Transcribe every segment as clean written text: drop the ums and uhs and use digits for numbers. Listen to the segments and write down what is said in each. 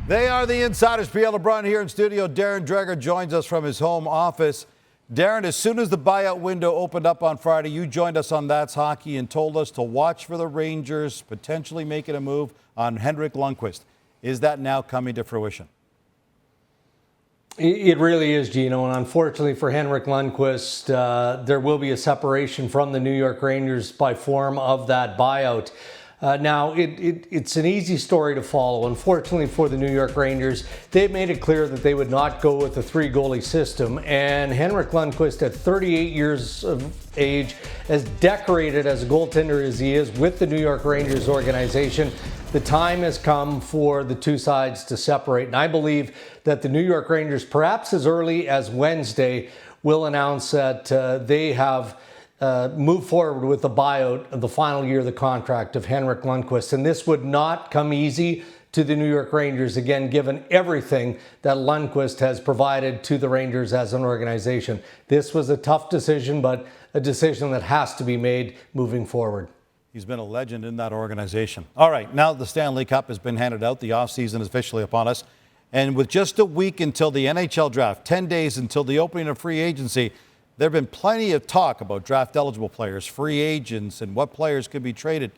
They are the Insiders. Pierre LeBrun here in studio. Darren Dreger joins us from his home office. Darren, as soon as the buyout window opened up on Friday, you joined us on That's Hockey and told us to watch for the Rangers potentially making a move on Henrik Lundqvist. Is that now coming to fruition? It really is, Gino, and unfortunately for Henrik Lundqvist, there will be a separation from the New York Rangers by form of that buyout. Now, it's an easy story to follow. Unfortunately for the New York Rangers, they've made it clear that they would not go with a three-goalie system. And Henrik Lundqvist, at 38 years of age, as decorated as a goaltender as he is with the New York Rangers organization, the time has come for the two sides to separate. And I believe that the New York Rangers, perhaps as early as Wednesday, will announce that they have move forward with the buyout of the final year of the contract of Henrik Lundqvist. And this would not come easy to the New York Rangers, again, given everything that Lundqvist has provided to the Rangers as an organization. This was a tough decision, but a decision that has to be made moving forward. He's been a legend in that organization. All right, now the Stanley Cup has been handed out. The offseason is officially upon us. And with just a week until the NHL draft, 10 days until the opening of free agency, there have been plenty of talk about draft-eligible players, free agents, and what players could be traded.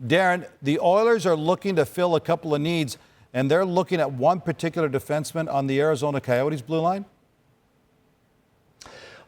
Darren, the Oilers are looking to fill a couple of needs, and they're looking at one particular defenseman on the Arizona Coyotes blue line.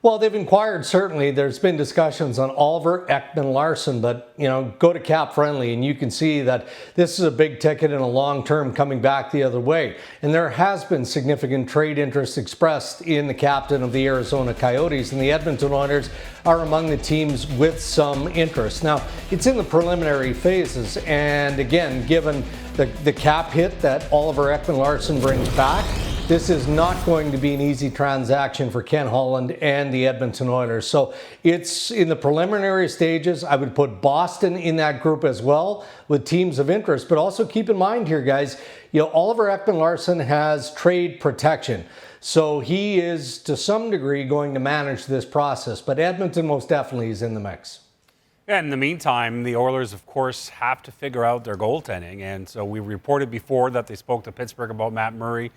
Well, they've inquired, certainly. There's been discussions on Oliver Ekman-Larsson, but, go to Cap Friendly and you can see that this is a big ticket and a long term coming back the other way. And there has been significant trade interest expressed in the captain of the Arizona Coyotes, and the Edmonton Oilers are among the teams with some interest. Now, it's in the preliminary phases, and again, given the cap hit that Oliver Ekman-Larsson brings back, this is not going to be an easy transaction for Ken Holland and the Edmonton Oilers. So it's in the preliminary stages. I would put Boston in that group as well with teams of interest. But also keep in mind here, guys, Oliver Ekman-Larsson has trade protection. So he is, to some degree, going to manage this process. But Edmonton most definitely is in the mix. Yeah, in the meantime, the Oilers, of course, have to figure out their goaltending. And so we reported before that they spoke to Pittsburgh about Matt Murray.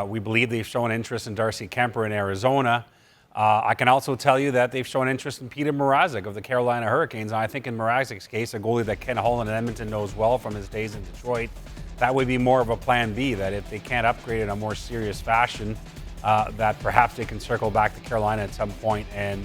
We believe they've shown interest in Darcy Kemper in Arizona. I can also tell you that they've shown interest in Peter Mrazek of the Carolina Hurricanes. And I think in Mrazek's case, a goalie that Ken Holland and Edmonton knows well from his days in Detroit, that would be more of a plan B, that if they can't upgrade in a more serious fashion, that perhaps they can circle back to Carolina at some point and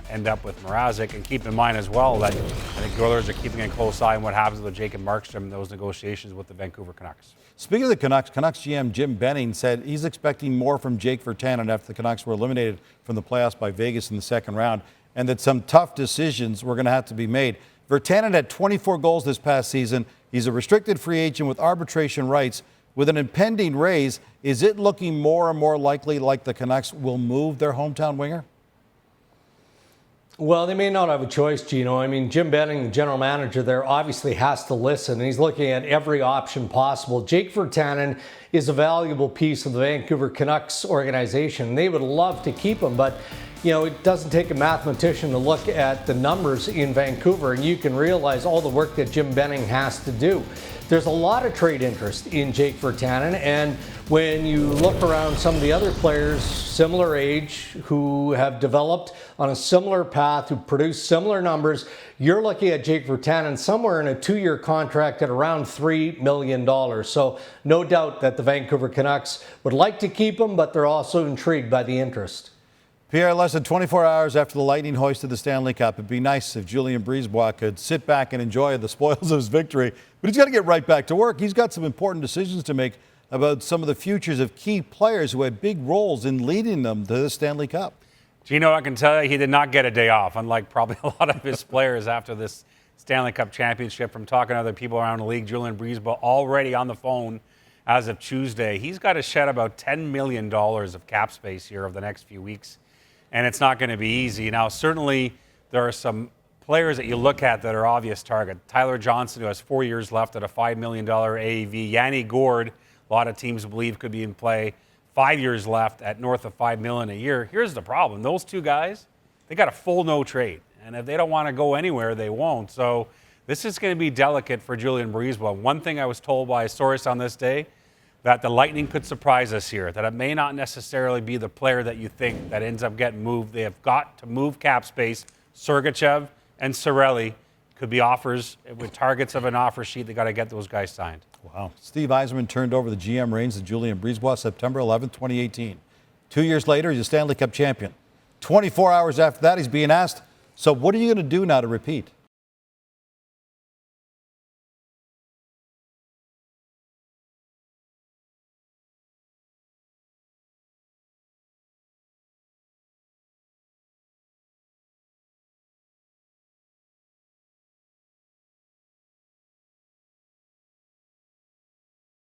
end up with Mrazek. And keep in mind as well that I think the Oilers are keeping a close eye on what happens with Jacob Markstrom in those negotiations with the Vancouver Canucks. Speaking of the Canucks GM Jim Benning said he's expecting more from Jake Virtanen after the Canucks were eliminated from the playoffs by Vegas in the second round, and that some tough decisions were going to have to be made. Virtanen had 24 goals this past season. He's a restricted free agent with arbitration rights. With an impending raise, is it looking more and more likely like the Canucks will move their hometown winger? Well, they may not have a choice, Gino. I mean, Jim Benning, the general manager there, obviously has to listen, and he's looking at every option possible. Jake Virtanen is a valuable piece of the Vancouver Canucks organization. They would love to keep him, but it doesn't take a mathematician to look at the numbers in Vancouver, and you can realize all the work that Jim Benning has to do. There's a lot of trade interest in Jake Virtanen, and when you look around some of the other players similar age who have developed on a similar path, who produce similar numbers, you're looking at Jake Virtanen somewhere in a 2-year contract at around $3 million. So no doubt that the Vancouver Canucks would like to keep him, but they're also intrigued by the interest. Pierre, less than 24 hours after the Lightning hoisted the Stanley Cup, it'd be nice if Julien Brisebois could sit back and enjoy the spoils of his victory. But he's got to get right back to work. He's got some important decisions to make about some of the futures of key players who had big roles in leading them to the Stanley Cup. Gino, I can tell you he did not get a day off, unlike probably a lot of his players after this Stanley Cup championship. From talking to other people around the league, Julien Brisebois already on the phone as of Tuesday. He's got to shed about $10 million of cap space here over the next few weeks, and it's not going to be easy. Now, certainly there are some players that you look at that are obvious target. Tyler Johnson, who has 4 years left at a $5 million AAV. Yanni Gourde, a lot of teams believe could be in play. 5 years left at north of $5 million a year. Here's the problem. Those two guys, they got a full no trade. And if they don't want to go anywhere, they won't. So this is going to be delicate for Julien Brisebois. One thing I was told by a source on this day, that the Lightning could surprise us here, that it may not necessarily be the player that you think that ends up getting moved. They have got to move cap space. Sergachev and Cirelli could be offers with targets of an offer sheet. They got to get those guys signed. Wow. Steve Yzerman turned over the GM reins to Julien Brisebois September 11, 2018. 2 years later, he's a Stanley Cup champion. 24 hours after that, he's being asked, so what are you going to do now to repeat?